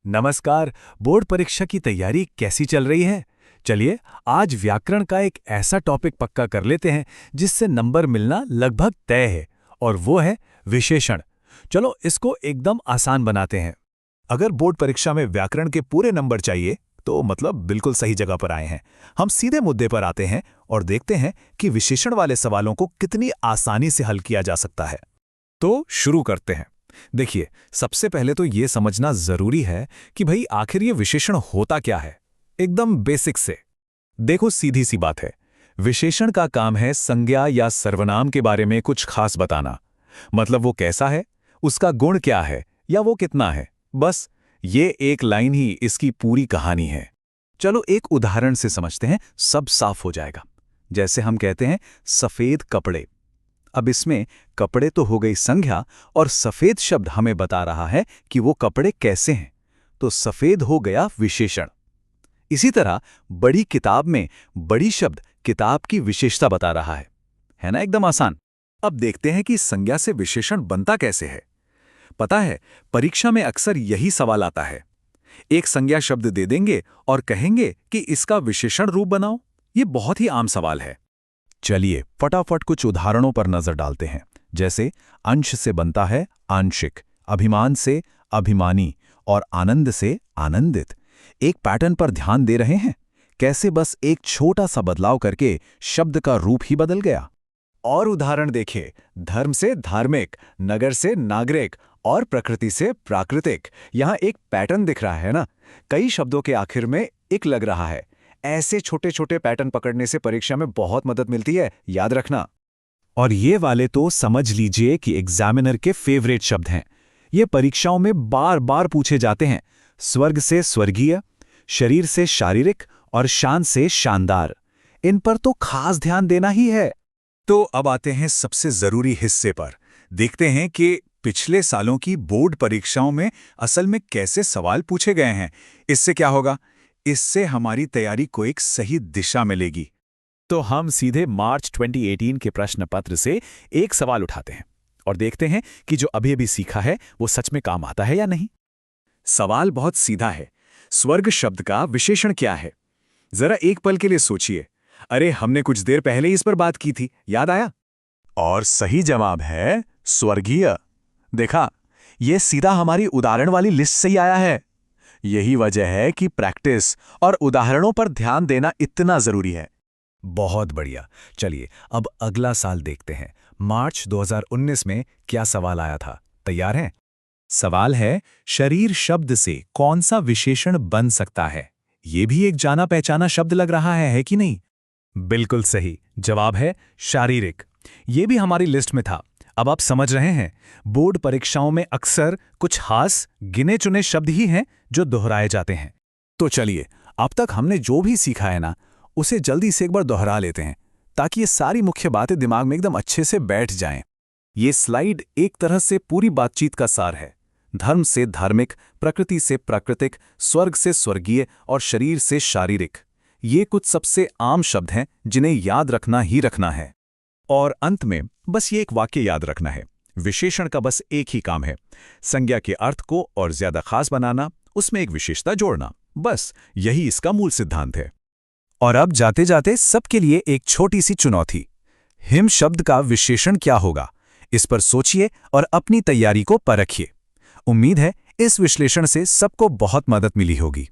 नमस्कार। बोर्ड परीक्षा की तैयारी कैसी चल रही है? चलिए आज व्याकरण का एक ऐसा टॉपिक पक्का कर लेते हैं जिससे नंबर मिलना लगभग तय है, और वो है विशेषण। चलो इसको एकदम आसान बनाते हैं। अगर बोर्ड परीक्षा में व्याकरण के पूरे नंबर चाहिए तो मतलब बिल्कुल सही जगह पर आए हैं। हम सीधे मुद्दे पर आते हैं और देखते हैं कि विशेषण वाले सवालों को कितनी आसानी से हल किया जा सकता है। तो शुरू करते हैं। देखिए, सबसे पहले तो ये समझना जरूरी है कि भाई आखिर ये विशेषण होता क्या है। एकदम बेसिक से देखो, सीधी सी बात है। विशेषण का काम है संज्ञा या सर्वनाम के बारे में कुछ खास बताना। मतलब वो कैसा है, उसका गुण क्या है, या वो कितना है। बस ये एक लाइन ही इसकी पूरी कहानी है। चलो एक उदाहरण से समझते हैं, सब साफ हो जाएगा। जैसे हम कहते हैं सफेद कपड़े। अब इसमें कपड़े तो हो गई संज्ञा और सफेद शब्द हमें बता रहा है कि वो कपड़े कैसे हैं, तो सफेद हो गया विशेषण। इसी तरह बड़ी किताब में बड़ी शब्द किताब की विशेषता बता रहा है ना, एकदम आसान। अब देखते हैं कि संज्ञा से विशेषण बनता कैसे है। पता है, परीक्षा में अक्सर यही सवाल आता है। एक संज्ञा शब्द दे देंगे और कहेंगे कि इसका विशेषण रूप बनाओ। ये बहुत ही आम सवाल है। चलिए फटाफट कुछ उदाहरणों पर नजर डालते हैं। जैसे अंश से बनता है आंशिक, अभिमान से अभिमानी और आनंद से आनंदित। एक पैटर्न पर ध्यान दे रहे हैं, कैसे बस एक छोटा सा बदलाव करके शब्द का रूप ही बदल गया। और उदाहरण देखिए, धर्म से धार्मिक, नगर से नागरिक और प्रकृति से प्राकृतिक। यहां एक पैटर्न दिख रहा है ना, कई शब्दों के आखिर में एक लग रहा है। ऐसे छोटे छोटे पैटर्न पकड़ने से परीक्षा में बहुत मदद मिलती है, याद रखना। और ये वाले तो समझ लीजिए कि एग्जामिनर के फेवरेट शब्द हैं। ये परीक्षाओं में बार बार पूछे जाते हैं। स्वर्ग से स्वर्गीय, शरीर से शारीरिक और शान से शानदार। इन पर तो खास ध्यान देना ही है। तो अब आते हैं सबसे जरूरी हिस्से पर। देखते हैं कि पिछले सालों की बोर्ड परीक्षाओं में असल में कैसे सवाल पूछे गए हैं। इससे क्या होगा, इससे हमारी तैयारी को एक सही दिशा मिलेगी। तो हम सीधे मार्च 2018 के प्रश्न पत्र से एक सवाल उठाते हैं और देखते हैं कि जो अभी अभी सीखा है वो सच में काम आता है या नहीं। सवाल बहुत सीधा है। स्वर्ग शब्द का विशेषण क्या है? जरा एक पल के लिए सोचिए। अरे हमने कुछ देर पहले ही इस पर बात की थी, याद आया? और सही जवाब है स्वर्गीय। देखा, यह सीधा हमारी उदाहरण वाली लिस्ट से ही आया है। यही वजह है कि प्रैक्टिस और उदाहरणों पर ध्यान देना इतना जरूरी है। बहुत बढ़िया। चलिए अब अगला साल देखते हैं। मार्च 2019 में क्या सवाल आया था, तैयार हैं? सवाल है, शरीर शब्द से कौन सा विशेषण बन सकता है? ये भी एक जाना पहचाना शब्द लग रहा है कि नहीं? बिल्कुल सही जवाब है शारीरिक। ये भी हमारी लिस्ट में था। अब आप समझ रहे हैं, बोर्ड परीक्षाओं में अक्सर कुछ खास गिने चुने शब्द ही हैं जो दोहराए जाते हैं। तो चलिए अब तक हमने जो भी सीखा है ना, उसे जल्दी से एक बार दोहरा लेते हैं ताकि ये सारी मुख्य बातें दिमाग में एकदम अच्छे से बैठ जाएं। ये स्लाइड एक तरह से पूरी बातचीत का सार है। धर्म से धार्मिक, प्रकृति से प्राकृतिक, स्वर्ग से स्वर्गीय और शरीर से शारीरिक। ये कुछ सबसे आम शब्द हैं जिन्हें याद रखना ही रखना है। और अंत में बस ये एक वाक्य याद रखना है, विशेषण का बस एक ही काम है, संज्ञा के अर्थ को और ज्यादा खास बनाना, उसमें एक विशेषता जोड़ना। बस यही इसका मूल सिद्धांत है। और अब जाते जाते सबके लिए एक छोटी सी चुनौती। हिम शब्द का विशेषण क्या होगा, इस पर सोचिए और अपनी तैयारी को परखिए। उम्मीद है इस विश्लेषण से सबको बहुत मदद मिली होगी।